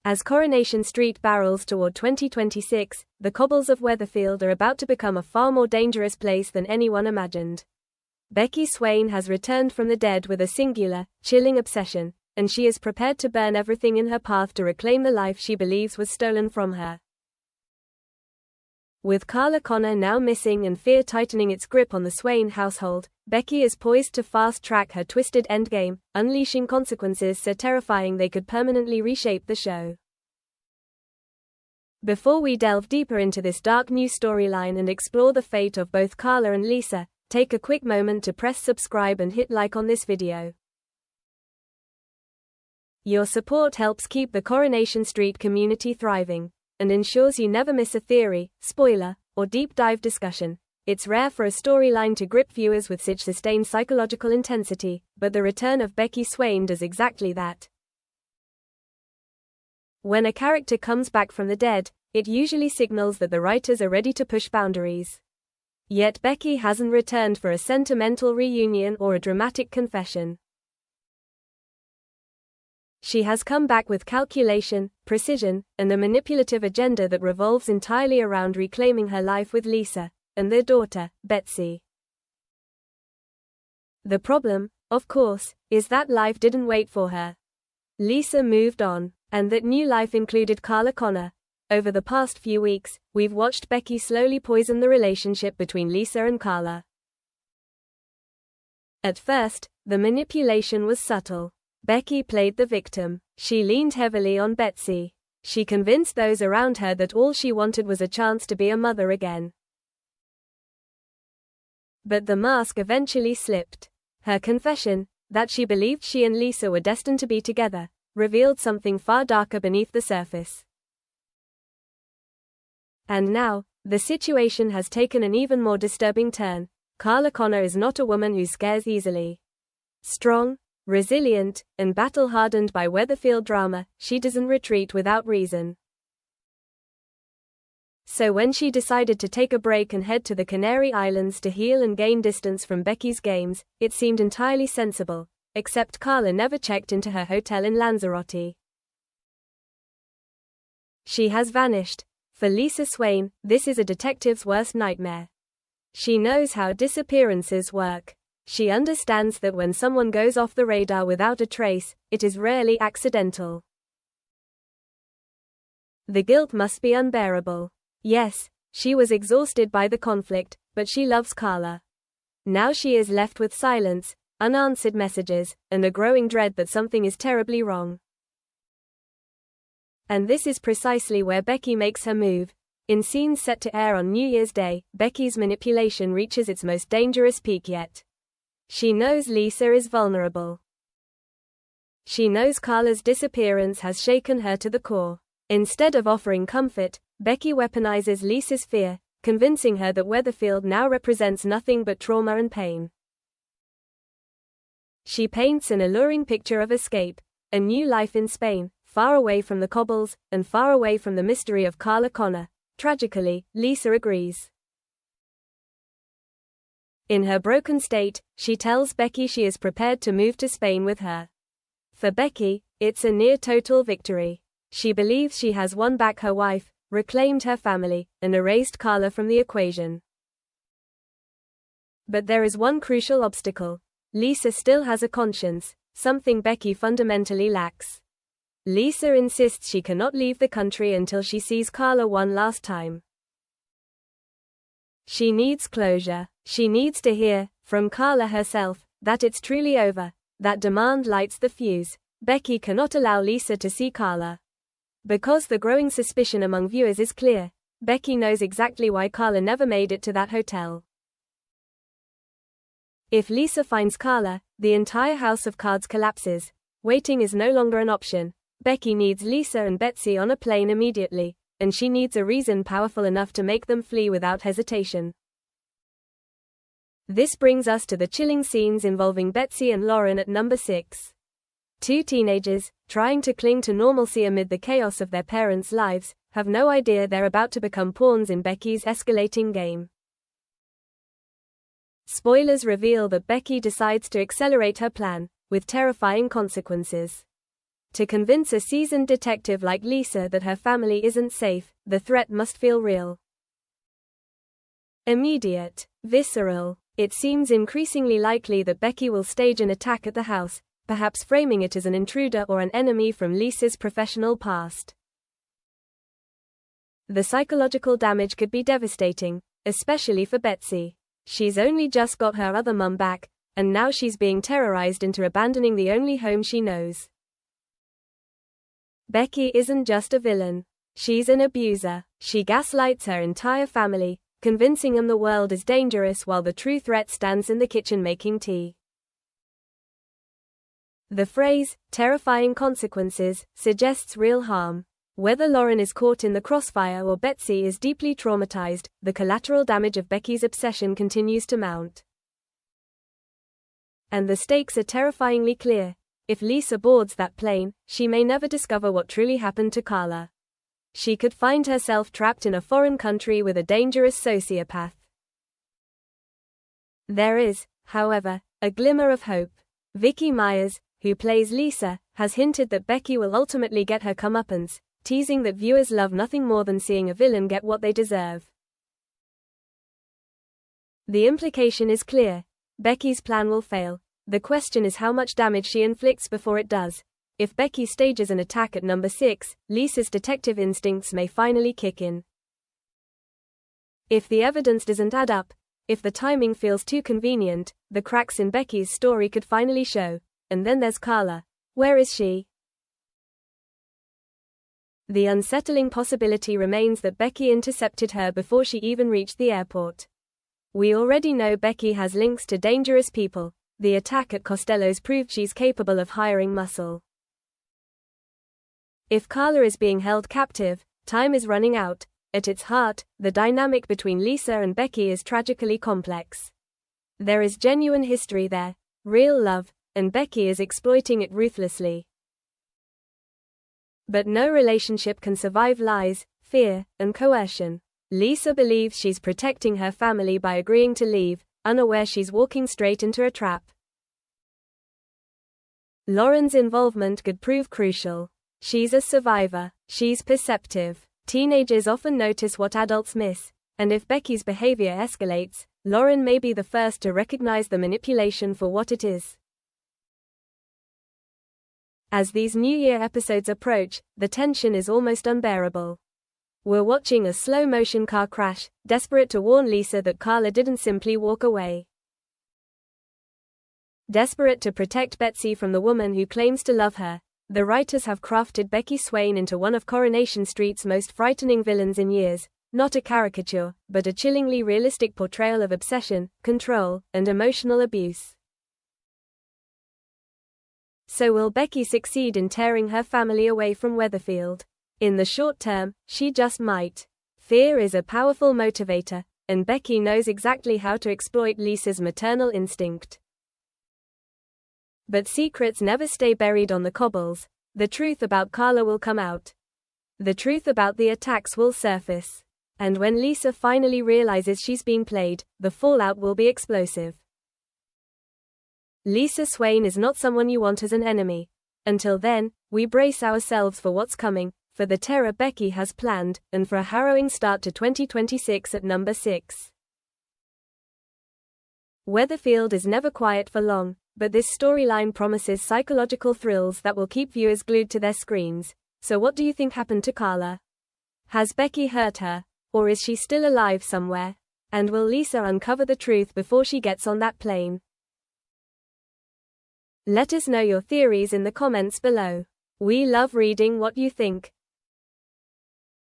As Coronation Street barrels toward 2026, the cobbles of Weatherfield are about to become a far more dangerous place than anyone imagined. Becky Swain has returned from the dead with a singular, chilling obsession, and she is prepared to burn everything in her path to reclaim the life she believes was stolen from her. With Carla Connor now missing and fear tightening its grip on the Swain household, Becky is poised to fast-track her twisted endgame, unleashing consequences so terrifying they could permanently reshape the show. Before we delve deeper into this dark new storyline and explore the fate of both Carla and Lisa, take a quick moment to press subscribe and hit like on this video. Your support helps keep the Coronation Street community thriving, and ensures you never miss a theory, spoiler, or deep dive discussion. It's rare for a storyline to grip viewers with such sustained psychological intensity, but the return of Becky Swain does exactly that. When a character comes back from the dead, it usually signals that the writers are ready to push boundaries. Yet Becky hasn't returned for a sentimental reunion or a dramatic confession. She has come back with calculation, precision, and a manipulative agenda that revolves entirely around reclaiming her life with Lisa and their daughter, Betsy. The problem, of course, is that life didn't wait for her. Lisa moved on, and that new life included Carla Connor. Over the past few weeks, we've watched Becky slowly poison the relationship between Lisa and Carla. At first, the manipulation was subtle. Becky played the victim. She leaned heavily on Betsy. She convinced those around her that all she wanted was a chance to be a mother again. But the mask eventually slipped. Her confession, that she believed she and Lisa were destined to be together, revealed something far darker beneath the surface. And now, the situation has taken an even more disturbing turn. Carla Connor is not a woman who scares easily. Strong, resilient, and battle-hardened by Weatherfield drama, she doesn't retreat without reason. So when she decided to take a break and head to the Canary Islands to heal and gain distance from Becky's games, it seemed entirely sensible, except Carla never checked into her hotel in Lanzarote. She has vanished. For Lisa Swain, this is a detective's worst nightmare. She knows how disappearances work. She understands that when someone goes off the radar without a trace, it is rarely accidental. The guilt must be unbearable. Yes, she was exhausted by the conflict, but she loves Carla. Now she is left with silence, unanswered messages, and a growing dread that something is terribly wrong. And this is precisely where Becky makes her move. In scenes set to air on New Year's Day, Becky's manipulation reaches its most dangerous peak yet. She knows Lisa is vulnerable. She knows Carla's disappearance has shaken her to the core. Instead of offering comfort, Becky weaponizes Lisa's fear, convincing her that Weatherfield now represents nothing but trauma and pain. She paints an alluring picture of escape, a new life in Spain, far away from the cobbles, and far away from the mystery of Carla Connor. Tragically, Lisa agrees. In her broken state, she tells Becky she is prepared to move to Spain with her. For Becky, it's a near-total victory. She believes she has won back her wife, reclaimed her family, and erased Carla from the equation. But there is one crucial obstacle. Lisa still has a conscience, something Becky fundamentally lacks. Lisa insists she cannot leave the country until she sees Carla one last time. She needs closure. She needs to hear, from Carla herself, that it's truly over. That demand lights the fuse. Becky cannot allow Lisa to see Carla. Because the growing suspicion among viewers is clear, Becky knows exactly why Carla never made it to that hotel. If Lisa finds Carla, the entire house of cards collapses. Waiting is no longer an option. Becky needs Lisa and Betsy on a plane immediately, and she needs a reason powerful enough to make them flee without hesitation. This brings us to the chilling scenes involving Betsy and Lauren at number 6. Two teenagers, trying to cling to normalcy amid the chaos of their parents' lives, have no idea they're about to become pawns in Becky's escalating game. Spoilers reveal that Becky decides to accelerate her plan, with terrifying consequences. To convince a seasoned detective like Lisa that her family isn't safe, the threat must feel real. Immediate. Visceral. It seems increasingly likely that Becky will stage an attack at the house, perhaps framing it as an intruder or an enemy from Lisa's professional past. The psychological damage could be devastating, especially for Betsy. She's only just got her other mum back, and now she's being terrorized into abandoning the only home she knows. Becky isn't just a villain. She's an abuser. She gaslights her entire family, convincing them the world is dangerous while the true threat stands in the kitchen making tea. The phrase, terrifying consequences, suggests real harm. Whether Lauren is caught in the crossfire or Betsy is deeply traumatized, the collateral damage of Becky's obsession continues to mount. And the stakes are terrifyingly clear. If Lisa boards that plane, she may never discover what truly happened to Carla. She could find herself trapped in a foreign country with a dangerous sociopath. There is, however, a glimmer of hope. Vicky Myers, who plays Lisa, has hinted that Becky will ultimately get her comeuppance, teasing that viewers love nothing more than seeing a villain get what they deserve. The implication is clear. Becky's plan will fail. The question is how much damage she inflicts before it does. If Becky stages an attack at number 6, Lisa's detective instincts may finally kick in. If the evidence doesn't add up, if the timing feels too convenient, the cracks in Becky's story could finally show. And then there's Carla. Where is she? The unsettling possibility remains that Becky intercepted her before she even reached the airport. We already know Becky has links to dangerous people. The attack at Costello's proved she's capable of hiring muscle. If Carla is being held captive, time is running out. At its heart, the dynamic between Lisa and Becky is tragically complex. There is genuine history there, real love, and Becky is exploiting it ruthlessly. But no relationship can survive lies, fear, and coercion. Lisa believes she's protecting her family by agreeing to leave, unaware she's walking straight into a trap. Lauren's involvement could prove crucial. She's a survivor. She's perceptive. Teenagers often notice what adults miss, and if Becky's behavior escalates, Lauren may be the first to recognize the manipulation for what it is. As these New Year episodes approach, the tension is almost unbearable. We're watching a slow-motion car crash, desperate to warn Lisa that Carla didn't simply walk away. Desperate to protect Betsy from the woman who claims to love her, the writers have crafted Becky Swain into one of Coronation Street's most frightening villains in years, not a caricature, but a chillingly realistic portrayal of obsession, control, and emotional abuse. So will Becky succeed in tearing her family away from Weatherfield? In the short term, she just might. Fear is a powerful motivator, and Becky knows exactly how to exploit Lisa's maternal instinct. But secrets never stay buried on the cobbles. The truth about Carla will come out. The truth about the attacks will surface. And when Lisa finally realizes she's been played, the fallout will be explosive. Lisa Swain is not someone you want as an enemy. Until then, we brace ourselves for what's coming, for the terror Becky has planned, and for a harrowing start to 2026 at number 6. Weatherfield is never quiet for long, but this storyline promises psychological thrills that will keep viewers glued to their screens. So what do you think happened to Carla? Has Becky hurt her? Or is she still alive somewhere? And will Lisa uncover the truth before she gets on that plane? Let us know your theories in the comments below. We love reading what you think.